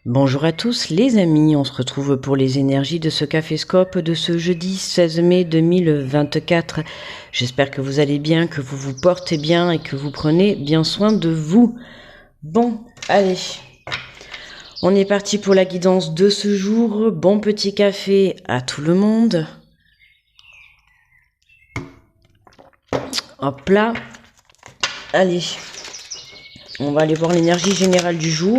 Bonjour à tous les amis, on se retrouve pour les énergies de ce Caféscope de ce jeudi 16 mai 2024. J'espère que vous allez bien, que vous vous portez bien et que vous prenez bien soin de vous. Bon, allez, on est parti pour la guidance de ce jour. Bon petit café à tout le monde. Hop là, allez, on va aller voir l'énergie générale du jour.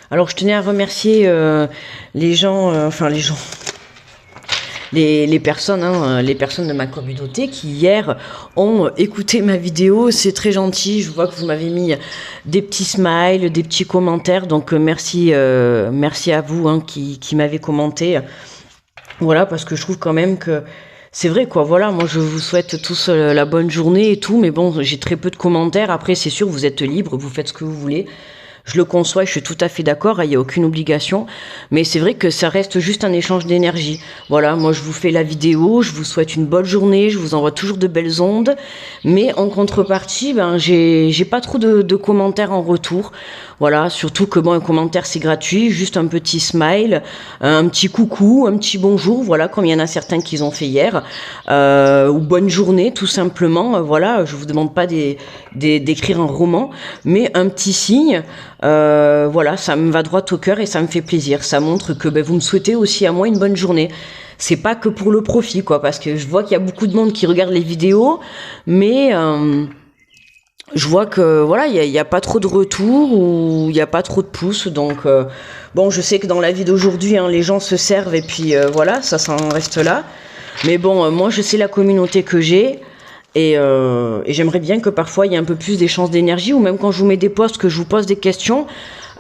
Alors je tenais à remercier les gens, les personnes, les personnes de ma communauté qui hier ont écouté ma vidéo. C'est très gentil, je vois que vous m'avez mis des petits smiles, des petits commentaires, donc merci à vous qui m'avez commenté. Voilà, parce que je trouve quand même que c'est vrai quoi, voilà, moi je vous souhaite tous la bonne journée et tout, mais bon, j'ai très peu de commentaires. Après c'est sûr, vous êtes libre, vous faites ce que vous voulez. Je le conçois, je suis tout à fait d'accord, il n'y a aucune obligation, mais c'est vrai que ça reste juste un échange d'énergie. Voilà, moi je vous fais la vidéo, je vous souhaite une bonne journée, je vous envoie toujours de belles ondes, mais en contrepartie, j'ai pas trop de commentaires en retour. Voilà, surtout que bon, un commentaire c'est gratuit, juste un petit smile, un petit coucou, un petit bonjour, voilà, comme il y en a certains qu'ils ont fait hier, ou bonne journée tout simplement. Voilà, je vous demande pas d'écrire un roman, mais un petit signe. Voilà, ça me va droit au cœur et ça me fait plaisir. Ça montre que vous me souhaitez aussi à moi une bonne journée. C'est pas que pour le profit, quoi, parce que je vois qu'il y a beaucoup de monde qui regarde les vidéos, mais je vois que voilà, il y a pas trop de retours ou il y a pas trop de pouces. Donc bon, je sais que dans la vie d'aujourd'hui, les gens se servent et puis voilà, ça s'en reste là. Mais bon, moi, je sais la communauté que j'ai. Et j'aimerais bien que parfois il y ait un peu plus d'échange d'énergie, ou même quand je vous mets des posts, que je vous pose des questions,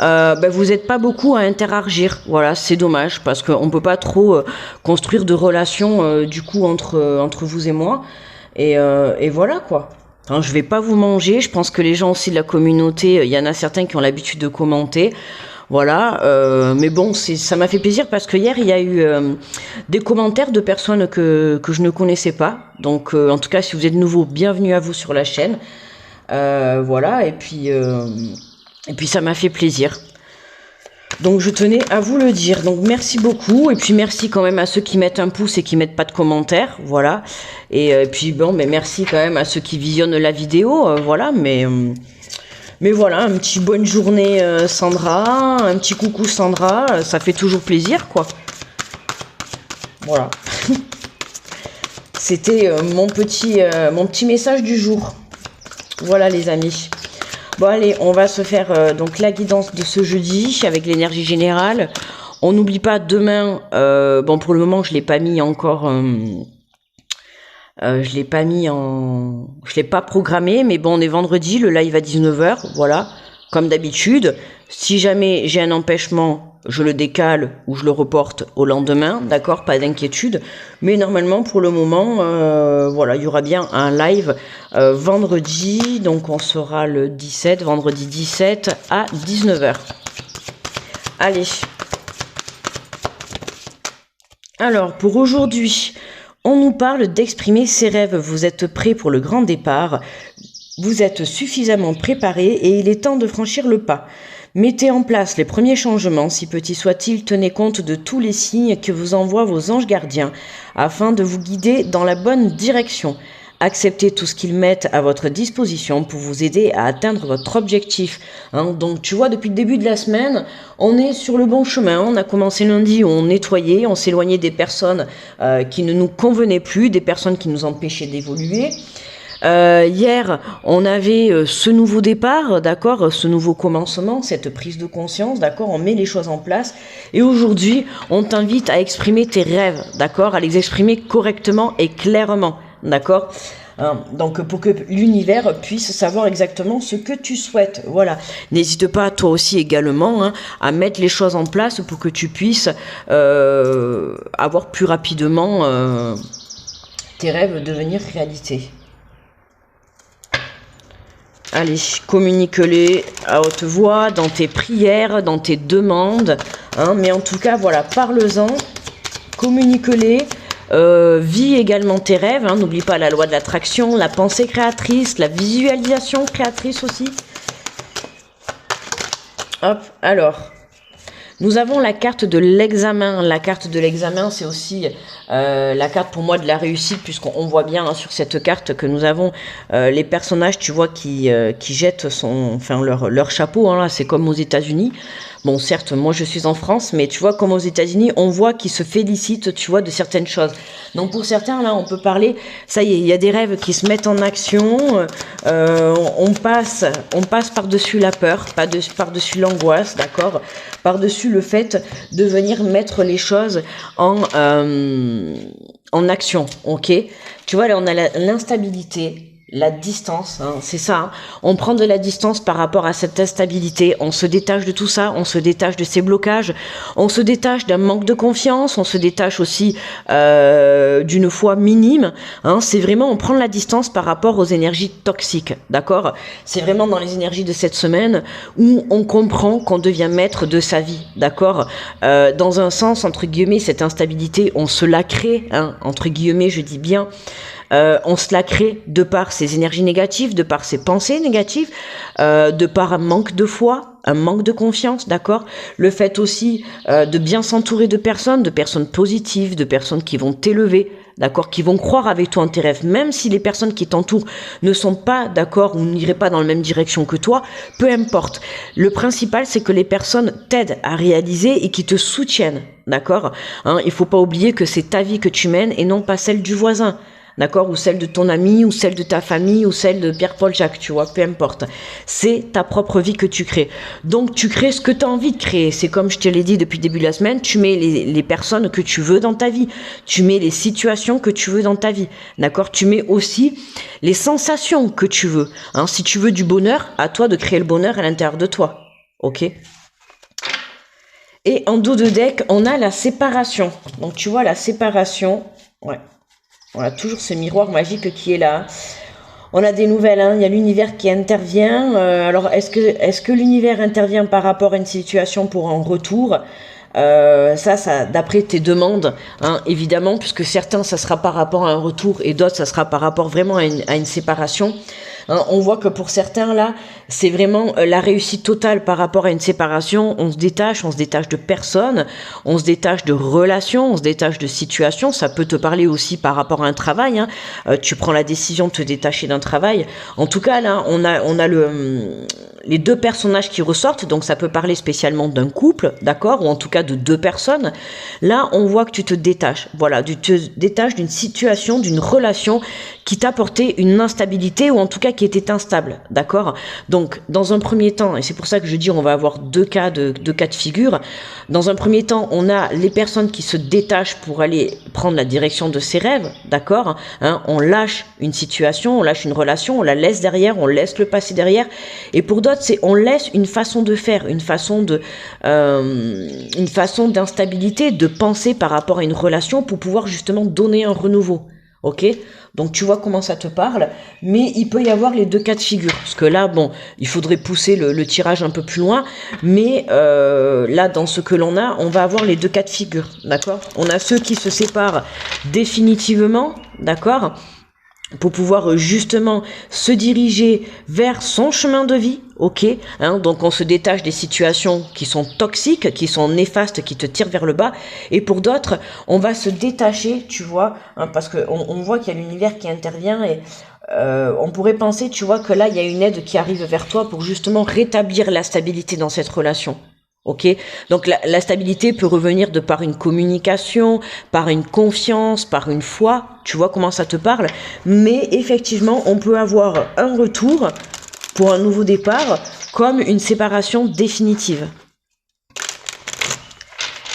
vous n'êtes pas beaucoup à interagir. Voilà, c'est dommage, parce qu'on ne peut pas trop construire de relations du coup entre vous et moi. Et voilà quoi. Hein, je vais pas vous manger, je pense que les gens aussi de la communauté, il y en a certains qui ont l'habitude de commenter. Voilà, mais bon, ça m'a fait plaisir parce que hier il y a eu des commentaires de personnes que je ne connaissais pas. Donc, en tout cas, si vous êtes nouveau, bienvenue à vous sur la chaîne. Voilà, et puis ça m'a fait plaisir. Donc, je tenais à vous le dire. Donc, merci beaucoup, et puis merci quand même à ceux qui mettent un pouce et qui mettent pas de commentaires. Voilà, et puis bon, mais merci quand même à ceux qui visionnent la vidéo. Voilà, mais voilà, un petit bonne journée Sandra, un petit coucou Sandra, ça fait toujours plaisir quoi. Voilà. C'était mon petit message du jour. Voilà les amis. Bon allez, on va se faire donc la guidance de ce jeudi avec l'énergie générale. On n'oublie pas demain, bon pour le moment je l'ai pas mis encore... je l'ai pas programmé, mais bon, on est vendredi, le live à 19h, voilà, comme d'habitude. Si jamais j'ai un empêchement, je le décale ou je le reporte au lendemain, d'accord, pas d'inquiétude. Mais normalement, pour le moment, voilà, il y aura bien un live vendredi, donc on sera le 17, vendredi 17 à 19h. Allez. Alors, pour aujourd'hui... On nous parle d'exprimer ses rêves. Vous êtes prêts pour le grand départ. Vous êtes suffisamment préparés et il est temps de franchir le pas. Mettez en place les premiers changements, si petits soient-ils. Tenez compte de tous les signes que vous envoient vos anges gardiens afin de vous guider dans la bonne direction. Acceptez tout ce qu'ils mettent à votre disposition pour vous aider à atteindre votre objectif. Donc tu vois, depuis le début de la semaine, on est sur le bon chemin. On a commencé lundi, on nettoyait, on s'éloignait des personnes qui ne nous convenaient plus, des personnes qui nous empêchaient d'évoluer. Hier, on avait ce nouveau départ, d'accord, ce nouveau commencement, cette prise de conscience, d'accord, on met les choses en place. Et aujourd'hui, on t'invite à exprimer tes rêves, d'accord, à les exprimer correctement et clairement. D'accord, donc pour que l'univers puisse savoir exactement ce que tu souhaites. Voilà, n'hésite pas toi aussi également à mettre les choses en place pour que tu puisses avoir plus rapidement tes rêves devenir réalité. Allez, communique-les à haute voix, dans tes prières, dans tes demandes, mais en tout cas voilà, parle-en, communique-les. Vis également tes rêves, n'oublie pas la loi de l'attraction, la pensée créatrice, la visualisation créatrice aussi. Hop, alors. Nous avons la carte de l'examen. La carte de l'examen, c'est aussi la carte pour moi de la réussite, puisqu'on voit bien hein, sur cette carte que nous avons les personnages, tu vois, qui jettent leur chapeau. Hein, là, c'est comme aux États-Unis. Bon, certes, moi je suis en France, mais tu vois, comme aux États-Unis, on voit qu'ils se félicitent, tu vois, de certaines choses. Donc pour certains, là, on peut parler, ça y est, il y a des rêves qui se mettent en action, on passe par-dessus la peur, par-dessus l'angoisse, d'accord, par-dessus le fait de venir mettre les choses en action, ok. Tu vois, là, on a l'instabilité. La distance, hein, c'est ça. Hein. On prend de la distance par rapport à cette instabilité. On se détache de tout ça. On se détache de ces blocages. On se détache d'un manque de confiance. On se détache aussi d'une foi minime. Hein. C'est vraiment, on prend de la distance par rapport aux énergies toxiques. D'accord ? C'est vraiment dans les énergies de cette semaine où on comprend qu'on devient maître de sa vie. D'accord ? Dans un sens, entre guillemets, cette instabilité, on se la crée. Hein, entre guillemets, je dis bien. On se la crée de par ses énergies négatives, de par ses pensées négatives, de par un manque de foi, un manque de confiance, d'accord. Le fait aussi de bien s'entourer de personnes positives, de personnes qui vont t'élever, d'accord, qui vont croire avec toi en tes rêves, même si les personnes qui t'entourent ne sont pas d'accord ou n'iraient pas dans la même direction que toi, peu importe. Le principal, c'est que les personnes t'aident à réaliser et qui te soutiennent, d'accord. Hein, il faut pas oublier que c'est ta vie que tu mènes et non pas celle du voisin. D'accord, ou celle de ton ami, ou celle de ta famille, ou celle de Pierre-Paul Jacques, tu vois, peu importe. C'est ta propre vie que tu crées. Donc, tu crées ce que tu as envie de créer. C'est comme je te l'ai dit depuis le début de la semaine, tu mets les personnes que tu veux dans ta vie. Tu mets les situations que tu veux dans ta vie. D'accord, tu mets aussi les sensations que tu veux. Hein, si tu veux du bonheur, à toi de créer le bonheur à l'intérieur de toi. Ok ? Et en dos de deck, on a la séparation. Donc, tu vois, la séparation, ouais. On a toujours ce miroir magique qui est là. On a des nouvelles, hein. Il y a l'univers qui intervient. Alors, est-ce que l'univers intervient par rapport à une situation pour un retour ? Ça, d'après tes demandes, hein, évidemment, puisque certains, ça sera par rapport à un retour et d'autres, ça sera par rapport vraiment à une séparation. Hein, on voit que pour certains, là, c'est vraiment la réussite totale par rapport à une séparation. On se détache de personnes, on se détache de relations, on se détache de situations. Ça peut te parler aussi par rapport à un travail. Hein. Tu prends la décision de te détacher d'un travail. En tout cas, là, on a les deux personnages qui ressortent. Donc, ça peut parler spécialement d'un couple, d'accord, ou en tout cas de deux personnes. Là, on voit que tu te détaches. Voilà, tu te détaches d'une situation, d'une relation qui t'a apporté une instabilité ou en tout cas qui était instable, d'accord. Donc, dans un premier temps, et c'est pour ça que je dis on va avoir deux cas de figure. Dans un premier temps, on a les personnes qui se détachent pour aller prendre la direction de ses rêves, d'accord. Hein, on lâche une situation, on lâche une relation, on la laisse derrière, on laisse le passé derrière. Et pour d'autres, c'est on laisse une façon de faire, une façon d'instabilité, de penser par rapport à une relation pour pouvoir justement donner un renouveau. Ok, donc tu vois comment ça te parle, mais il peut y avoir les deux cas de figure, parce que là, bon, il faudrait pousser le tirage un peu plus loin, mais là, dans ce que l'on a, on va avoir les deux cas de figure, d'accord. On a ceux qui se séparent définitivement, d'accord, pour pouvoir justement se diriger vers son chemin de vie, ok, hein, donc on se détache des situations qui sont toxiques, qui sont néfastes, qui te tirent vers le bas, et pour d'autres, on va se détacher, tu vois, hein, parce que on voit qu'il y a l'univers qui intervient et on pourrait penser, tu vois, que là, il y a une aide qui arrive vers toi pour justement rétablir la stabilité dans cette relation. Ok, donc la stabilité peut revenir de par une communication, par une confiance, par une foi. Tu vois comment ça te parle. Mais effectivement, on peut avoir un retour pour un nouveau départ, comme une séparation définitive.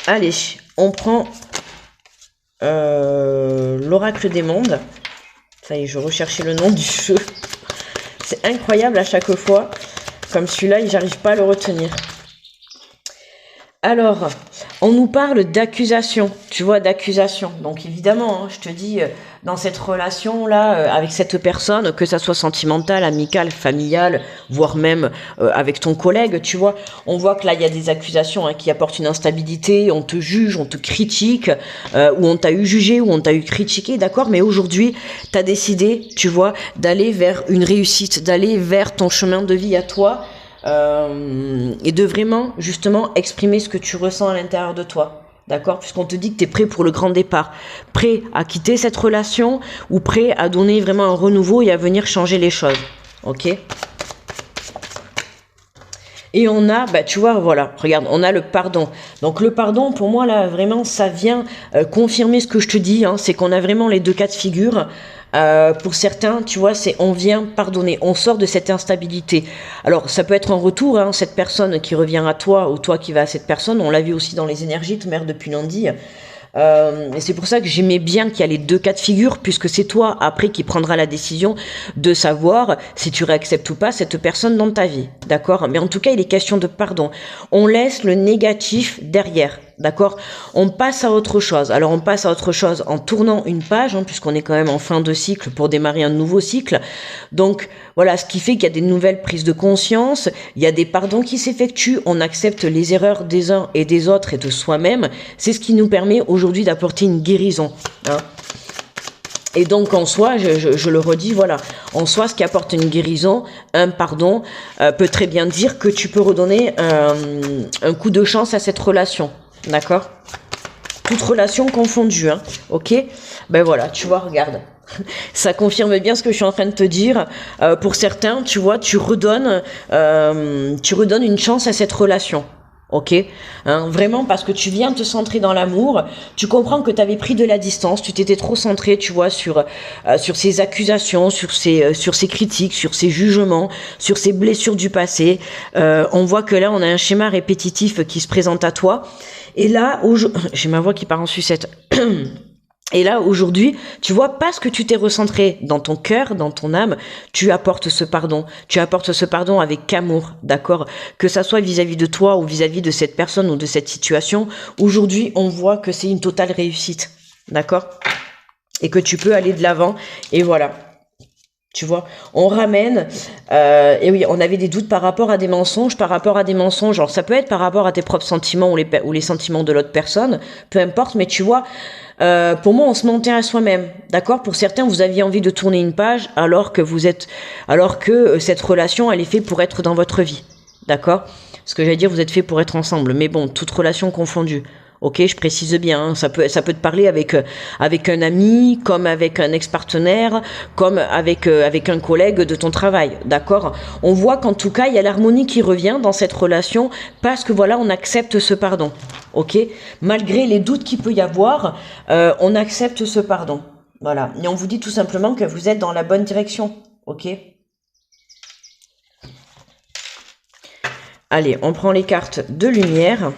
Allez, on prend l'oracle des mondes. Ça y est, je recherchais le nom du jeu. C'est incroyable à chaque fois. Comme celui-là, j'arrive pas à le retenir. Alors, on nous parle d'accusation, tu vois, d'accusation. Donc évidemment, hein, je te dis, dans cette relation-là, avec cette personne, que ça soit sentimentale, amicale, familiale, voire même avec ton collègue, tu vois, on voit que là, il y a des accusations hein, qui apportent une instabilité, on te juge, on te critique, ou on t'a eu jugé, ou on t'a eu critiqué, d'accord. Mais aujourd'hui, t'as décidé, tu vois, d'aller vers une réussite, d'aller vers ton chemin de vie à toi, et de vraiment, justement, exprimer ce que tu ressens à l'intérieur de toi. D'accord? Puisqu'on te dit que tu es prêt pour le grand départ. Prêt à quitter cette relation ou prêt à donner vraiment un renouveau et à venir changer les choses. Ok? Et on a, bah tu vois, voilà, regarde, on a le pardon. Donc le pardon, pour moi, là, vraiment, ça vient confirmer ce que je te dis. Hein, c'est qu'on a vraiment les deux cas de figure. Pour certains, tu vois, c'est on vient pardonner, on sort de cette instabilité. Alors, ça peut être un retour, hein, cette personne qui revient à toi ou toi qui vas à cette personne. On l'a vu aussi dans les énergies, tout mère depuis lundi. Et c'est pour ça que j'aimais bien qu'il y a les deux cas de figure, puisque c'est toi après qui prendra la décision de savoir si tu réacceptes ou pas cette personne dans ta vie, d'accord? Mais en tout cas, il est question de pardon. On laisse le négatif derrière, d'accord? On passe à autre chose. Alors on passe à autre chose en tournant une page, hein, puisqu'on est quand même en fin de cycle pour démarrer un nouveau cycle. Donc voilà, ce qui fait qu'il y a des nouvelles prises de conscience, il y a des pardons qui s'effectuent, on accepte les erreurs des uns et des autres et de soi-même. C'est ce qui nous permet aujourd'hui d'apporter une guérison. Hein. Et donc en soi, je le redis, voilà, en soi, ce qui apporte une guérison, un pardon, peut très bien dire que tu peux redonner un coup de chance à cette relation. D'accord? Toute relation confondue, hein, ok? Ben voilà, tu vois, regarde. Ça confirme bien ce que je suis en train de te dire. Pour certains, tu vois, tu redonnes une chance à cette relation. Ok, hein, vraiment parce que tu viens te centrer dans l'amour, tu comprends que tu avais pris de la distance, tu t'étais trop centré, tu vois, sur ces accusations, sur ces critiques, sur ces jugements, sur ces blessures du passé. On voit que là, on a un schéma répétitif qui se présente à toi. Et là, j'ai ma voix qui part en sucette. Et là, aujourd'hui, tu vois, parce que tu t'es recentré dans ton cœur, dans ton âme, tu apportes ce pardon. Tu apportes ce pardon avec amour, d'accord? Que ça soit vis-à-vis de toi ou vis-à-vis de cette personne ou de cette situation. Aujourd'hui, on voit que c'est une totale réussite, d'accord? Et que tu peux aller de l'avant. Et voilà. Tu vois, on ramène, et oui, on avait des doutes par rapport à des mensonges, genre ça peut être par rapport à tes propres sentiments ou les sentiments de l'autre personne, peu importe, mais tu vois, pour moi, on se mentait à soi-même, d'accord? Pour certains, vous aviez envie de tourner une page alors que cette relation, elle est faite pour être dans votre vie, d'accord? Ce que j'allais dire, vous êtes fait pour être ensemble, mais bon, toute relation confondue. Ok, je précise bien, hein, ça peut te parler avec un ami, comme avec un ex-partenaire, comme avec un collègue de ton travail, d'accord? On voit qu'en tout cas, il y a l'harmonie qui revient dans cette relation parce que voilà, on accepte ce pardon, ok? Malgré les doutes qu'il peut y avoir, on accepte ce pardon, voilà. Et on vous dit tout simplement que vous êtes dans la bonne direction, ok? Allez, on prend les cartes de lumière.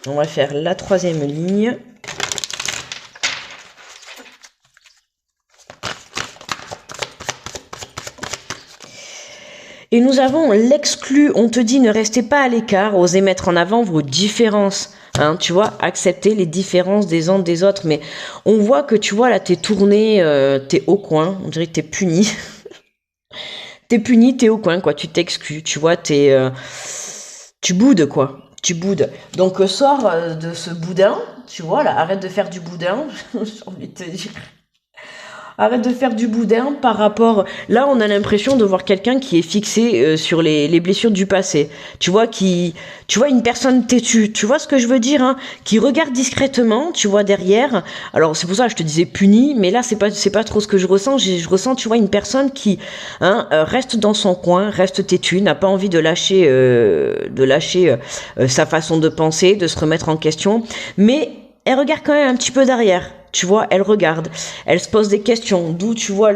On va faire la troisième ligne. Et nous avons l'exclu. On te dit ne restez pas à l'écart, osez mettre en avant vos différences. Hein, tu vois, accepter les différences des uns des autres. Mais on voit que tu vois là, t'es tourné, t'es au coin. On dirait que t'es puni. T'es puni, t'es au coin, quoi. Tu t'exclus. Tu vois, tu boudes, quoi. Tu boudes. Donc sors de ce boudin, tu vois, là, arrête de faire du boudin, j'ai envie de te dire. Arrête de faire du boudin par rapport... Là, on a l'impression de voir quelqu'un qui est fixé sur les blessures du passé. Tu vois, une personne têtue. Tu vois ce que je veux dire, hein? Qui regarde discrètement, tu vois, derrière. Alors, c'est pour ça que je te disais puni, mais là, c'est pas trop ce que je ressens. Je ressens, tu vois, une personne qui reste dans son coin, reste têtue, n'a pas envie de lâcher sa façon de penser, de se remettre en question. Mais elle regarde quand même un petit peu derrière. Tu vois, elle regarde, elle se pose des questions, d'où tu vois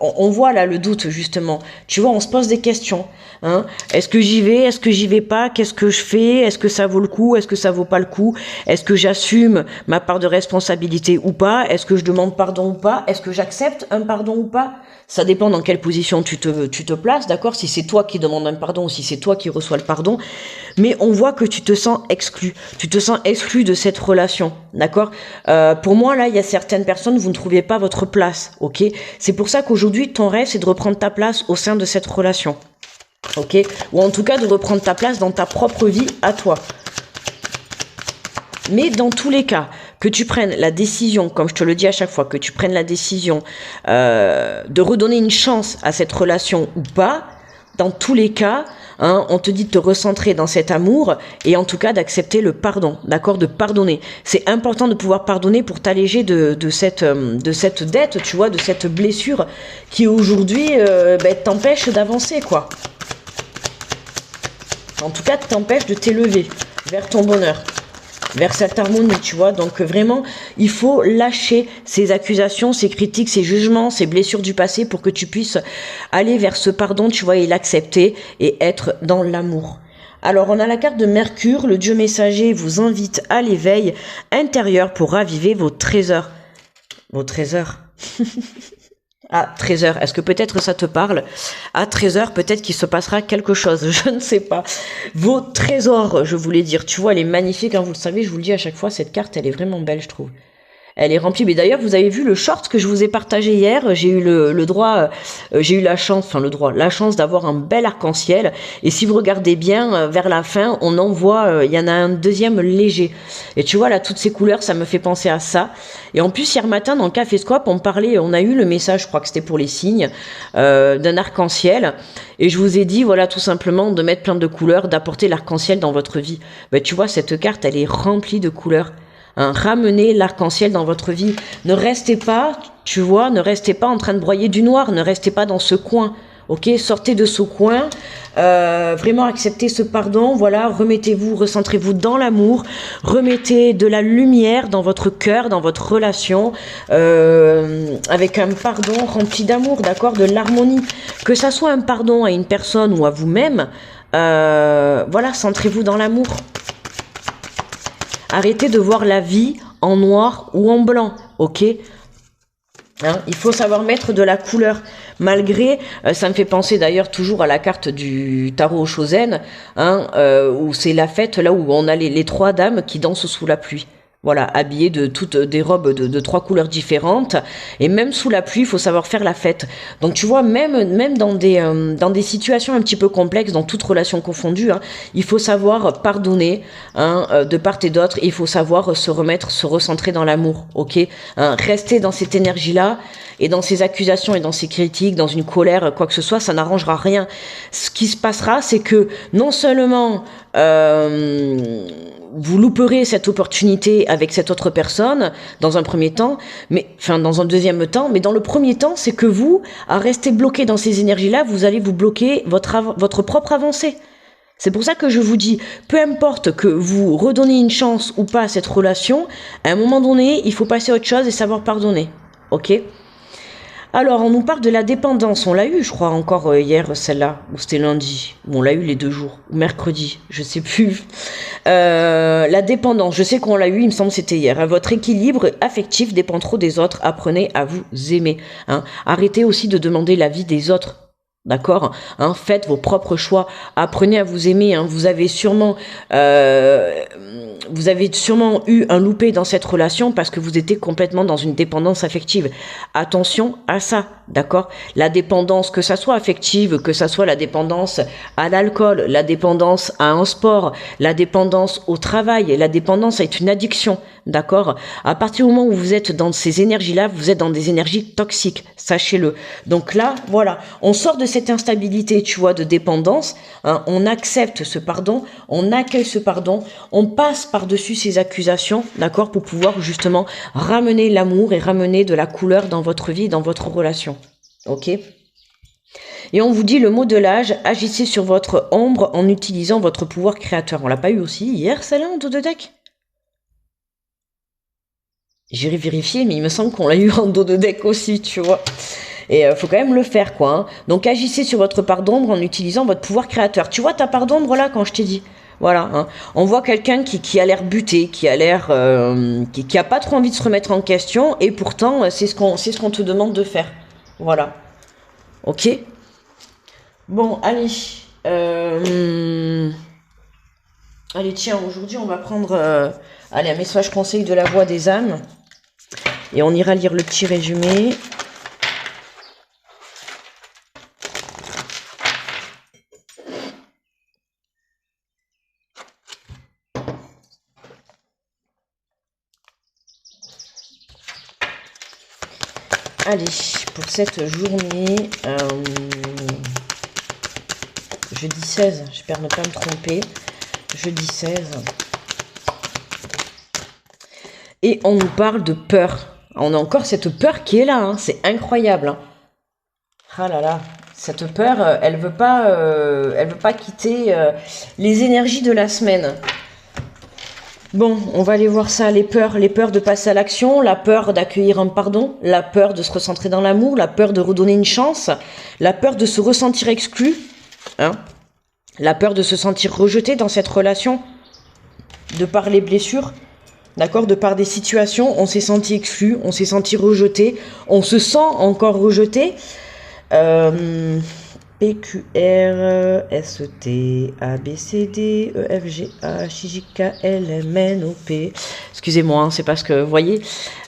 on voit là le doute justement. Tu vois, on se pose des questions. Hein. Est-ce que j'y vais? Est-ce que j'y vais pas? Qu'est-ce que je fais? Est-ce que ça vaut le coup? Est-ce que ça vaut pas le coup? Est-ce que j'assume ma part de responsabilité ou pas? Est-ce que je demande pardon ou pas? Est-ce que j'accepte un pardon ou pas? Ça dépend dans quelle position tu te places, d'accord? Si c'est toi qui demandes un pardon ou si c'est toi qui reçois le pardon. Mais on voit que tu te sens exclu. Tu te sens exclu de cette relation, d'accord? Pour moi, là, il y a certaines personnes, vous ne trouviez pas votre place, ok? C'est pour ça qu'aujourd'hui, ton rêve, c'est de reprendre ta place au sein de cette relation, ok? Ou en tout cas, de reprendre ta place dans ta propre vie à toi. Mais dans tous les cas, que tu prennes la décision, comme je te le dis à chaque fois, que tu prennes la décision de redonner une chance à cette relation ou pas, dans tous les cas, hein, on te dit de te recentrer dans cet amour et en tout cas d'accepter le pardon, d'accord, de pardonner. C'est important de pouvoir pardonner pour t'alléger de cette dette, tu vois, de cette blessure qui aujourd'hui t'empêche d'avancer, quoi. En tout cas, t'empêche de t'élever vers ton bonheur, vers cette harmonie, tu vois. Donc vraiment, il faut lâcher ces accusations, ces critiques, ces jugements, ces blessures du passé pour que tu puisses aller vers ce pardon, tu vois, et l'accepter et être dans l'amour. Alors, on a la carte de Mercure. Le dieu messager vous invite à l'éveil intérieur pour raviver vos trésors. Vos trésors. À 13h, est-ce que peut-être ça te parle? À 13h, peut-être qu'il se passera quelque chose, je ne sais pas. Vos trésors, je voulais dire, tu vois, elle est magnifique, hein, vous le savez, je vous le dis à chaque fois, cette carte, elle est vraiment belle, je trouve. Elle est remplie, mais d'ailleurs, vous avez vu le short que je vous ai partagé hier, j'ai eu le droit, j'ai eu la chance, enfin le droit, la chance d'avoir un bel arc-en-ciel, et si vous regardez bien, vers la fin, on en voit, il y en a un deuxième léger, et tu vois là, toutes ces couleurs, ça me fait penser à ça, et en plus, hier matin, dans le Caféscope, on a eu le message, je crois que c'était pour les signes, d'un arc-en-ciel, et je vous ai dit, voilà, tout simplement, de mettre plein de couleurs, d'apporter l'arc-en-ciel dans votre vie. Ben, tu vois, cette carte, elle est remplie de couleurs. Hein, ramenez l'arc-en-ciel dans votre vie. Ne restez pas, tu vois, ne restez pas en train de broyer du noir, ne restez pas dans ce coin. Ok, sortez de ce coin, vraiment acceptez ce pardon, voilà, remettez-vous, recentrez-vous dans l'amour, remettez de la lumière dans votre cœur, dans votre relation, avec un pardon rempli d'amour, d'accord, de l'harmonie. Que ça soit un pardon à une personne ou à vous-même, voilà, centrez-vous dans l'amour. Arrêtez de voir la vie en noir ou en blanc, ok? Hein, il faut savoir mettre de la couleur, malgré, ça me fait penser d'ailleurs toujours à la carte du tarot Chosen, hein, où c'est la fête, là où on a les trois dames qui dansent sous la pluie. Voilà, habillées de toutes des robes de trois couleurs différentes, et même sous la pluie, il faut savoir faire la fête. Donc tu vois, même dans des situations un petit peu complexes, dans toute relation confondue, hein, il faut savoir pardonner, hein, de part et d'autre. Il faut savoir se remettre, se recentrer dans l'amour, ok, hein, rester dans cette énergie-là et dans ces accusations et dans ces critiques, dans une colère, quoi que ce soit, ça n'arrangera rien. Ce qui se passera, c'est que non seulement vous louperez cette opportunité avec cette autre personne dans un premier temps, mais enfin dans un deuxième temps, mais dans le premier temps, c'est que vous, à rester bloqué dans ces énergies-là, vous allez vous bloquer votre propre avancée. C'est pour ça que je vous dis, peu importe que vous redonnez une chance ou pas à cette relation, à un moment donné, il faut passer à autre chose et savoir pardonner. Ok ? Alors, on nous parle de la dépendance. On l'a eu, je crois, encore hier, celle-là. Ou c'était lundi. Ou on l'a eu les 2 jours. Ou mercredi, je sais plus. La dépendance, je sais qu'on l'a eu, il me semble que c'était hier. Hein. Votre équilibre affectif dépend trop des autres. Apprenez à vous aimer. Hein. Arrêtez aussi de demander l'avis des autres. D'accord, hein, faites vos propres choix, apprenez à vous aimer. Hein. Vous avez sûrement eu un loupé dans cette relation parce que vous étiez complètement dans une dépendance affective. Attention à ça, d'accord. La dépendance, que ça soit affective, que ça soit la dépendance à l'alcool, la dépendance à un sport, la dépendance au travail, la dépendance est une addiction, d'accord. À partir du moment où vous êtes dans ces énergies-là, vous êtes dans des énergies toxiques, sachez-le. Donc là, voilà, on sort de cette instabilité, tu vois, de dépendance, hein, on accepte ce pardon, on accueille ce pardon, on passe par-dessus ces accusations, d'accord, pour pouvoir justement ramener l'amour et ramener de la couleur dans votre vie, dans votre relation, ok. Et on vous dit le mot de l'âge, agissez sur votre ombre en utilisant votre pouvoir créateur. On l'a pas eu aussi hier, celle-là, en dos de deck? J'irai vérifier, mais il me semble qu'on l'a eu en dos de deck aussi, tu vois. Et faut quand même le faire, quoi. Hein. Donc agissez sur votre part d'ombre en utilisant votre pouvoir créateur. Tu vois ta part d'ombre là, quand je t'ai dit. Voilà. Hein. On voit quelqu'un qui a l'air buté, qui a l'air, qui a pas trop envie de se remettre en question, et pourtant c'est ce qu'on te demande de faire. Voilà. Ok. Bon, allez. Allez, tiens, aujourd'hui on va prendre, allez, un message conseil de la voix des âmes, et on ira lire le petit résumé. Allez, pour cette journée, jeudi 16, j'espère ne pas me tromper, jeudi 16. Et on nous parle de peur. On a encore cette peur qui est là, hein. C'est incroyable. Hein. Ah là là, cette peur, elle veut pas quitter les énergies de la semaine. Bon, on va aller voir ça, les peurs de passer à l'action, la peur d'accueillir un pardon, la peur de se recentrer dans l'amour, la peur de redonner une chance, la peur de se ressentir exclu, hein, la peur de se sentir rejeté dans cette relation, de par les blessures, d'accord, de par des situations, on s'est senti exclu, on s'est senti rejeté, on se sent encore rejeté. P, Q, R, S, T, A, B, C, D, E, F, G, H, I, J, K, L, M, N, O, P. Excusez-moi, hein, c'est parce que, vous voyez,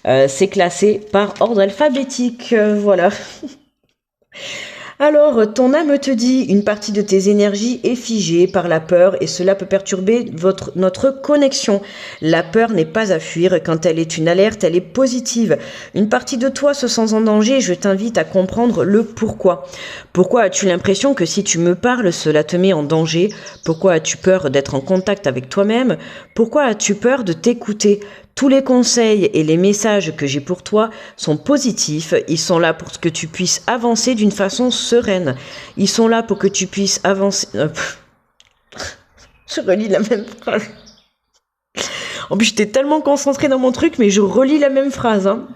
c'est classé par ordre alphabétique. Voilà. Alors, ton âme te dit, une partie de tes énergies est figée par la peur et cela peut perturber notre connexion. La peur n'est pas à fuir. Quand elle est une alerte, elle est positive. Une partie de toi se sent en danger et je t'invite à comprendre le pourquoi. Pourquoi as-tu l'impression que si tu me parles, cela te met en danger? Pourquoi as-tu peur d'être en contact avec toi-même? Pourquoi as-tu peur de t'écouter? Tous les conseils et les messages que j'ai pour toi sont positifs. Ils sont là pour que tu puisses avancer d'une façon sereine. Ils sont là pour que tu puisses avancer... Je relis la même phrase. En plus, j'étais tellement concentrée dans mon truc, mais je relis la même phrase. Hein.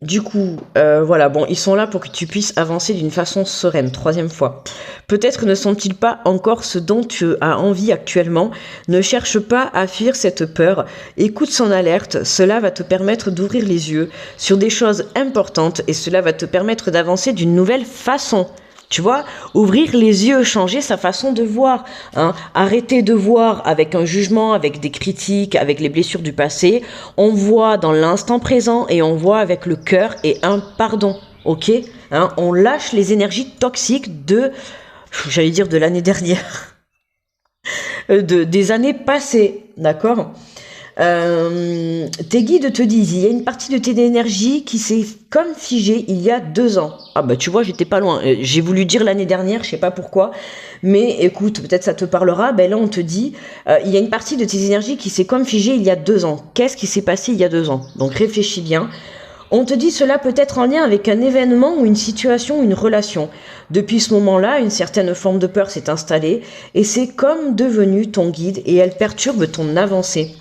Du coup, voilà, bon, ils sont là pour que tu puisses avancer d'une façon sereine, 3e fois. Peut-être ne sont-ils pas encore ce dont tu as envie actuellement. Ne cherche pas à fuir cette peur. Écoute son alerte, cela va te permettre d'ouvrir les yeux sur des choses importantes et cela va te permettre d'avancer d'une nouvelle façon. Tu vois, ouvrir les yeux, changer sa façon de voir, hein. Arrêter de voir avec un jugement, avec des critiques, avec les blessures du passé. On voit dans l'instant présent et on voit avec le cœur et un pardon, ok, hein. On lâche les énergies toxiques de, j'allais dire de l'année dernière, des années passées, d'accord. Tes guides te disent, il y a une partie de tes énergies qui s'est comme figée il y a 2 ans. Ah bah tu vois, j'étais pas loin. J'ai voulu dire l'année dernière, je sais pas pourquoi. Mais écoute, peut-être ça te parlera. Ben là, on te dit, il y a une partie de tes énergies qui s'est comme figée il y a 2 ans. Qu'est-ce qui s'est passé il y a 2 ans? Donc réfléchis bien. On te dit cela peut être en lien avec un événement ou une situation, une relation. Depuis ce moment-là, une certaine forme de peur s'est installée et c'est comme devenu ton guide et elle perturbe ton avancée.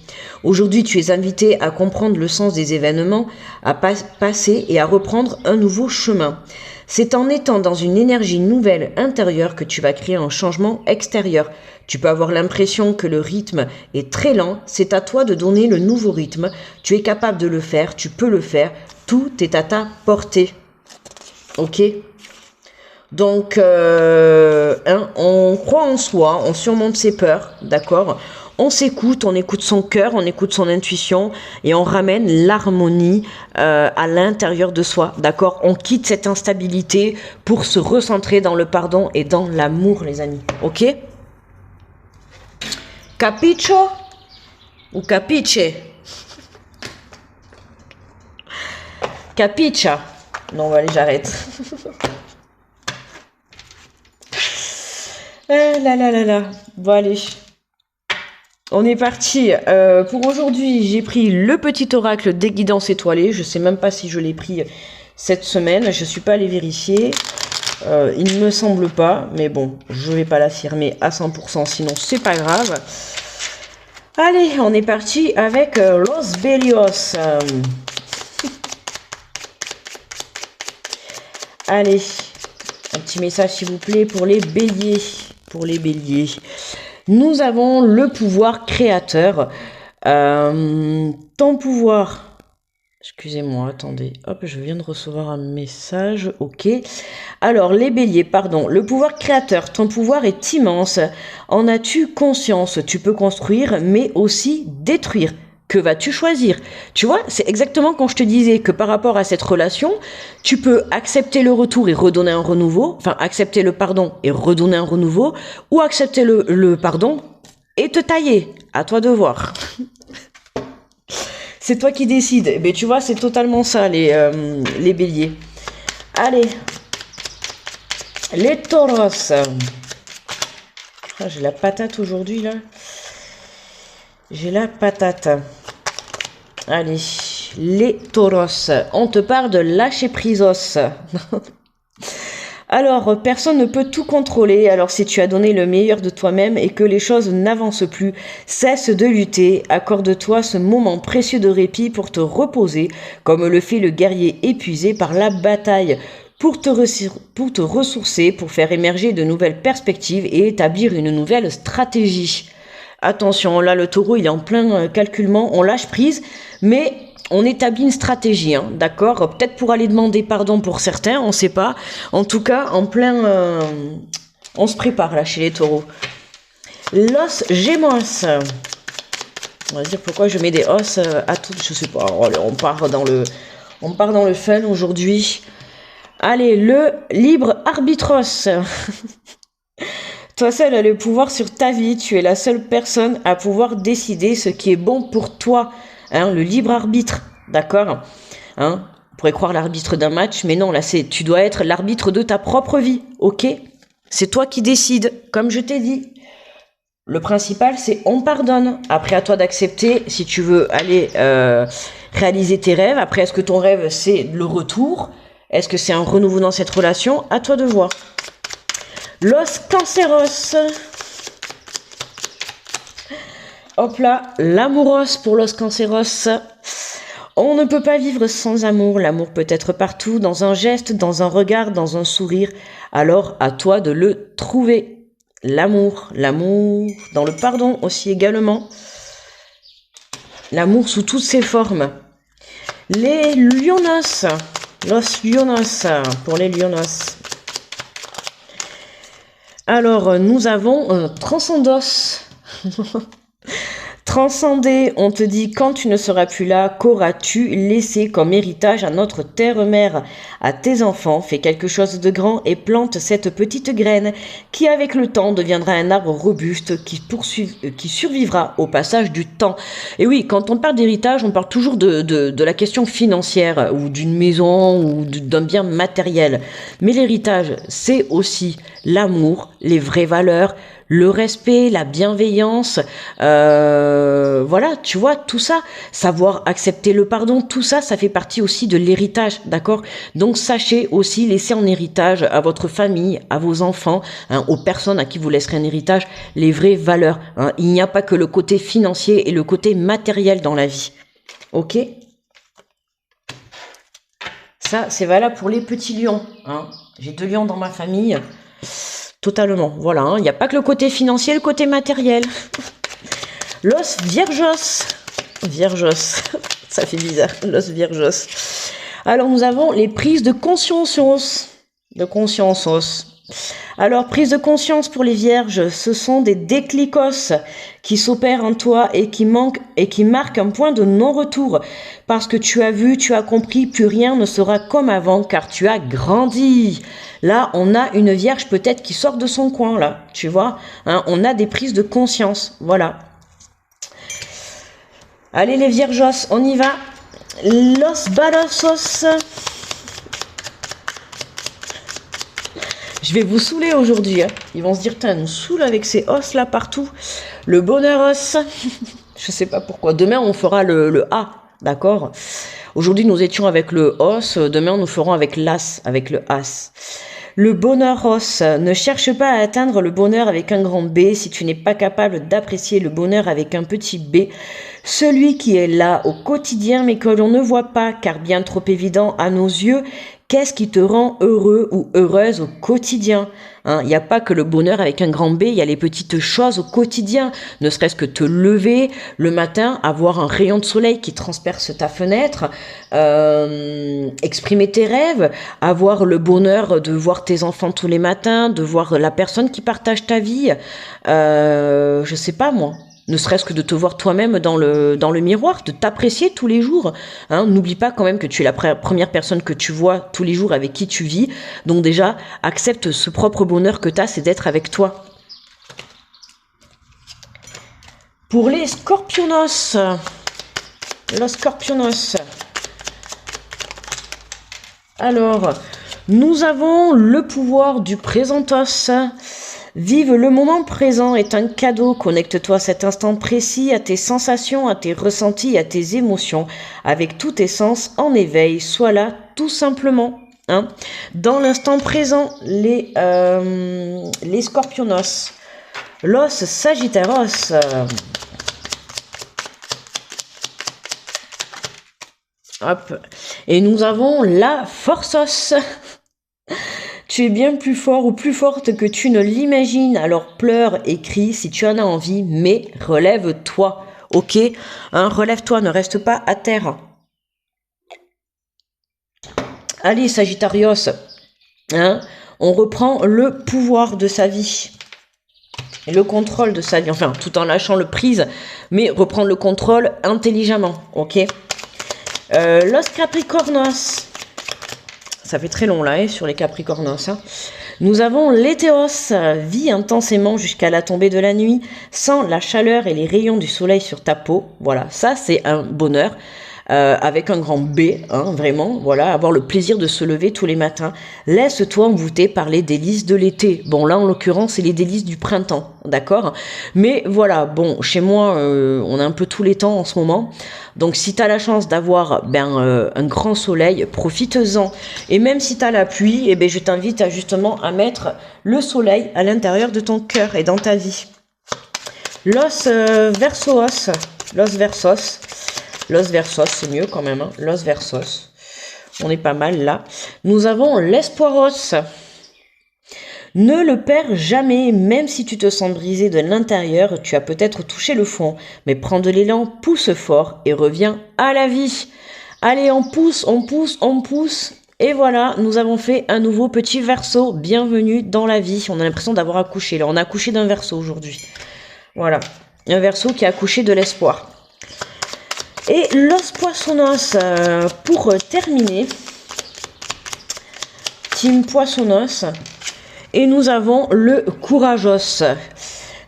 Aujourd'hui, tu es invité à comprendre le sens des événements, à passer et à reprendre un nouveau chemin. C'est en étant dans une énergie nouvelle intérieure que tu vas créer un changement extérieur. Tu peux avoir l'impression que le rythme est très lent, c'est à toi de donner le nouveau rythme. Tu es capable de le faire, tu peux le faire, tout est à ta portée. Ok ? Donc, on croit en soi, on surmonte ses peurs, d'accord ? On s'écoute, on écoute son cœur, on écoute son intuition et on ramène l'harmonie à l'intérieur de soi, d'accord? On quitte cette instabilité pour se recentrer dans le pardon et dans l'amour, les amis, ok? Capicho ou capiche? Capicha? Non, allez, j'arrête. Là. Bon, allez. On est parti. Pour aujourd'hui, j'ai pris le petit oracle des guidances étoilées. Je sais même pas si je l'ai pris cette semaine. Je suis pas allée vérifier. Il ne me semble pas. Mais bon, je vais pas l'affirmer à 100%. Sinon, c'est pas grave. Allez, on est parti avec Los Bélios. Allez, un petit message s'il vous plaît pour les béliers. Pour les béliers. Nous avons le pouvoir créateur. Ton pouvoir... Excusez-moi, attendez. Hop, je viens de recevoir un message. Ok. Alors, les béliers, pardon. Le pouvoir créateur, ton pouvoir est immense. En as-tu conscience? Tu peux construire, mais aussi détruire. Que vas-tu choisir? Tu vois, c'est exactement quand je te disais que par rapport à cette relation, tu peux accepter le retour et redonner un renouveau, enfin accepter le pardon et redonner un renouveau, ou accepter le pardon et te tailler. À toi de voir. C'est toi qui décides. Mais tu vois, c'est totalement ça, les béliers. Allez. Les tauros. Ah, j'ai la patate aujourd'hui, là. J'ai la patate. Allez. Les tauros. On te parle de lâcher prisos. Alors, personne ne peut tout contrôler, alors si tu as donné le meilleur de toi-même et que les choses n'avancent plus, cesse de lutter, accorde-toi ce moment précieux de répit pour te reposer, comme le fait le guerrier épuisé par la bataille, pour te ressourcer, pour faire émerger de nouvelles perspectives et établir une nouvelle stratégie. Attention, là le taureau il est en plein calculement, on lâche prise, mais on établit une stratégie, hein, d'accord? Peut-être pour aller demander pardon pour certains, on ne sait pas. En tout cas, en plein... on se prépare là chez les taureaux. Los Gemos. On va se dire pourquoi je mets des os à tout. Je sais pas. Allez, on part dans le fun aujourd'hui. Allez, le libre arbitros. Toi seul as le pouvoir sur ta vie. Tu es la seule personne à pouvoir décider ce qui est bon pour toi. Hein, le libre arbitre, d'accord, hein, on pourrait croire l'arbitre d'un match, mais non, là, tu dois être l'arbitre de ta propre vie, ok? C'est toi qui décides, comme je t'ai dit. Le principal, c'est on pardonne. Après, à toi d'accepter si tu veux aller réaliser tes rêves. Après, est-ce que ton rêve, c'est le retour? Est-ce que c'est un renouveau dans cette relation? À toi de voir. Los Canceros. Hop là, l'amouros pour Los Canceros. On ne peut pas vivre sans amour. L'amour peut être partout, dans un geste, dans un regard, dans un sourire. Alors, à toi de le trouver. L'amour, dans le pardon aussi également. L'amour sous toutes ses formes. Les Lionos. Los Lionos, pour les Lionos. Alors, nous avons Transcendos. Transcender, on te dit quand tu ne seras plus là, qu'auras-tu laissé comme héritage à notre terre-mère, à tes enfants? Fais quelque chose de grand et plante cette petite graine qui avec le temps deviendra un arbre robuste qui survivra au passage du temps. Et oui, quand on parle d'héritage, on parle toujours de la question financière ou d'une maison ou d'un bien matériel. Mais l'héritage, c'est aussi l'amour, les vraies valeurs, le respect, la bienveillance, voilà, tu vois, tout ça, savoir accepter le pardon, tout ça, ça fait partie aussi de l'héritage, d'accord? Donc sachez aussi laisser en héritage à votre famille, à vos enfants, hein, aux personnes à qui vous laisserez un héritage, les vraies valeurs. Hein. Il n'y a pas que le côté financier et le côté matériel dans la vie, ok? Ça, c'est valable pour les petits lions. Hein. J'ai 2 lions dans ma famille. Totalement, voilà, il n'y a pas que le côté financier, le côté matériel. Los Vierjos. Vierjos, ça fait bizarre, Los Vierjos. Alors, nous avons les prises de conscience. Alors, prise de conscience pour les vierges, ce sont des déclicos qui s'opèrent en toi et qui marquent un point de non-retour. Parce que tu as vu, tu as compris, plus rien ne sera comme avant car tu as grandi. Là, on a une vierge peut-être qui sort de son coin, là, tu vois. Hein, on a des prises de conscience, voilà. Allez les vierjos, on y va. Los Balazos. Je vais vous saouler aujourd'hui. Hein. Ils vont se dire, putain, elle nous saoule avec ces os là partout. Le bonheur os. Je sais pas pourquoi. Demain, on fera le A, d'accord? Aujourd'hui, nous étions avec le os. Demain, nous ferons avec l'as, avec le as. Le bonheur os. Ne cherche pas à atteindre le bonheur avec un grand B si tu n'es pas capable d'apprécier le bonheur avec un petit B. Celui qui est là au quotidien mais que l'on ne voit pas car bien trop évident à nos yeux. Qu'est-ce qui te rend heureux ou heureuse au quotidien? Il n'y a pas que le bonheur avec un grand B, il y a les petites choses au quotidien. Ne serait-ce que te lever le matin, avoir un rayon de soleil qui transperce ta fenêtre, exprimer tes rêves, avoir le bonheur de voir tes enfants tous les matins, de voir la personne qui partage ta vie. Je sais pas moi. Ne serait-ce que de te voir toi-même dans le miroir, de t'apprécier tous les jours. Hein, n'oublie pas quand même que tu es la première personne que tu vois tous les jours avec qui tu vis. Donc déjà, accepte ce propre bonheur que tu as, c'est d'être avec toi. Pour les scorpionos, Los Scorpionos. Alors, nous avons le pouvoir du présentos. Vive le moment présent est un cadeau. Connecte-toi à cet instant précis, à tes sensations, à tes ressentis, à tes émotions, avec tous tes sens en éveil. Sois là tout simplement. Hein. Dans l'instant présent, les Scorpionos. Los Sagittaros. Hop. Et nous avons la Forços. Tu es bien plus fort ou plus forte que tu ne l'imagines, alors pleure et crie si tu en as envie, mais relève-toi, ok? Hein, relève-toi, ne reste pas à terre. Allez, Sagittarios, hein, on reprend le pouvoir de sa vie. Et le contrôle de sa vie, enfin, tout en lâchant le prise, mais reprendre le contrôle intelligemment, ok? Los Capricornos. Ça fait très long là, hein, sur les Capricornos. Hein. Nous avons l'éthéos, vis intensément jusqu'à la tombée de la nuit, sans la chaleur et les rayons du soleil sur ta peau. Voilà, ça c'est un bonheur, avec un grand B, hein, vraiment. Voilà, avoir le plaisir de se lever tous les matins. Laisse-toi envoûter par les délices de l'été. Bon, là en l'occurrence, c'est les délices du printemps, d'accord? Mais voilà, bon, chez moi, on a un peu tous les temps en ce moment. Donc si tu as la chance d'avoir un grand soleil, profite-en. Et même si tu as la pluie, eh ben, je t'invite justement à mettre le soleil à l'intérieur de ton cœur et dans ta vie. Los Versos. Los Versos. Los Versos, c'est mieux quand même. Hein. Los Versos. On est pas mal là. Nous avons l'Espoiros. Ne le perds jamais, même si tu te sens brisé de l'intérieur, tu as peut-être touché le fond, mais prends de l'élan, pousse fort et reviens à la vie. Allez, on pousse, on pousse, on pousse. Et voilà, nous avons fait un nouveau petit Verseau. Bienvenue dans la vie. On a l'impression d'avoir accouché. Là, on a accouché d'un Verseau aujourd'hui. Voilà, un Verseau qui a accouché de l'espoir. Et Los Poissonos, pour terminer. Team Poissonos. Et nous avons le Couragos.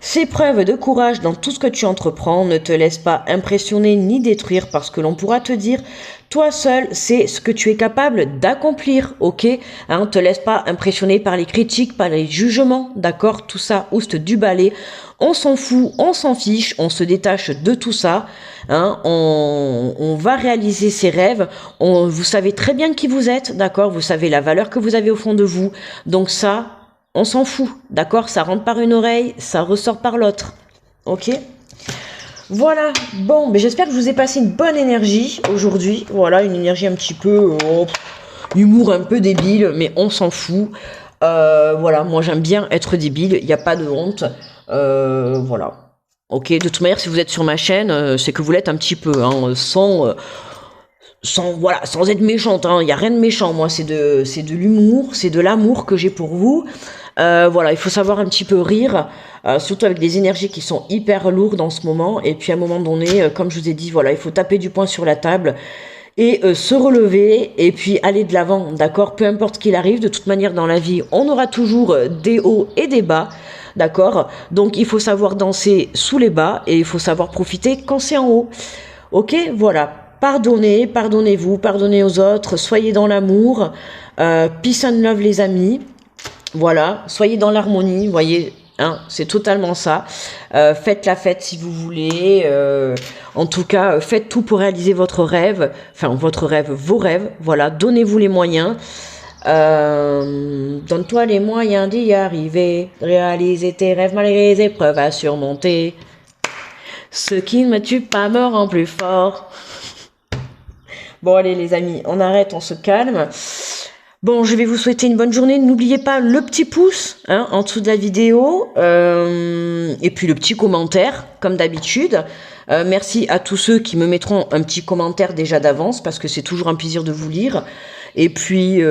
Fais preuve de courage dans tout ce que tu entreprends. Ne te laisse pas impressionner ni détruire parce que l'on pourra te dire, toi seul, c'est ce que tu es capable d'accomplir, ok? Hein, ne te laisse pas impressionner par les critiques, par les jugements, d'accord? Tout ça, oust du balai. On s'en fout, on s'en fiche, on se détache de tout ça. Hein, on va réaliser ses rêves. Vous savez très bien qui vous êtes, d'accord? Vous savez la valeur que vous avez au fond de vous. Donc ça, on s'en fout, d'accord? Ça rentre par une oreille, ça ressort par l'autre. Ok? Voilà. Bon, mais j'espère que je vous ai passé une bonne énergie aujourd'hui. Voilà, une énergie un petit peu... humour un peu débile, mais on s'en fout. Voilà, moi j'aime bien être débile, il n'y a pas de honte. Voilà. Ok, de toute manière, si vous êtes sur ma chaîne, c'est que vous l'êtes un petit peu, hein, sans être méchante, il n'y a rien de méchant, moi, c'est de l'humour, c'est de l'amour que j'ai pour vous. Voilà, il faut savoir un petit peu rire, surtout avec des énergies qui sont hyper lourdes en ce moment, et puis à un moment donné, comme je vous ai dit, voilà, il faut taper du poing sur la table, et se relever, et puis aller de l'avant, d'accord? Peu importe ce qu'il arrive, de toute manière dans la vie, on aura toujours des hauts et des bas, d'accord? Donc il faut savoir danser sous les bas, et il faut savoir profiter quand c'est en haut. Ok, voilà. Pardonnez, pardonnez-vous, pardonnez aux autres, soyez dans l'amour, peace and love les amis, voilà, soyez dans l'harmonie, vous voyez, hein, c'est totalement ça, faites la fête si vous voulez, en tout cas, faites tout pour réaliser votre rêve, enfin votre rêve, vos rêves, voilà, donnez-vous les moyens, donne-toi les moyens d'y arriver, réaliser tes rêves malgré les épreuves à surmonter, ce qui ne me tue pas me rend plus fort. Bon allez les amis, on arrête, on se calme. Bon, je vais vous souhaiter une bonne journée. N'oubliez pas le petit pouce hein, en dessous de la vidéo. Et puis le petit commentaire, comme d'habitude. Merci à tous ceux qui me mettront un petit commentaire déjà d'avance, parce que c'est toujours un plaisir de vous lire. Et puis,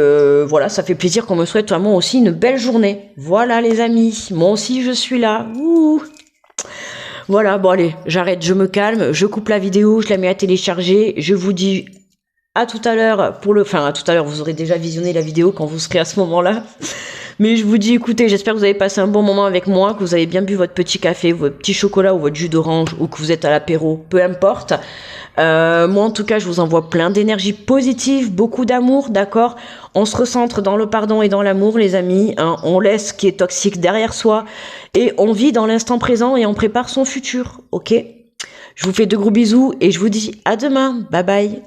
voilà, ça fait plaisir qu'on me souhaite à moi aussi une belle journée. Voilà les amis, moi aussi je suis là. Ouh. Voilà, bon allez, j'arrête, je me calme, je coupe la vidéo, je la mets à télécharger. Je vous dis... à tout à l'heure à tout à l'heure, vous aurez déjà visionné la vidéo quand vous serez à ce moment-là. Mais je vous dis, écoutez, j'espère que vous avez passé un bon moment avec moi, que vous avez bien bu votre petit café, votre petit chocolat ou votre jus d'orange, ou que vous êtes à l'apéro, peu importe. Moi, en tout cas, je vous envoie plein d'énergie positive, beaucoup d'amour, d'accord? On se recentre dans le pardon et dans l'amour, les amis. Hein. On laisse ce qui est toxique derrière soi et on vit dans l'instant présent et on prépare son futur, ok? Je vous fais de gros bisous et je vous dis à demain. Bye bye.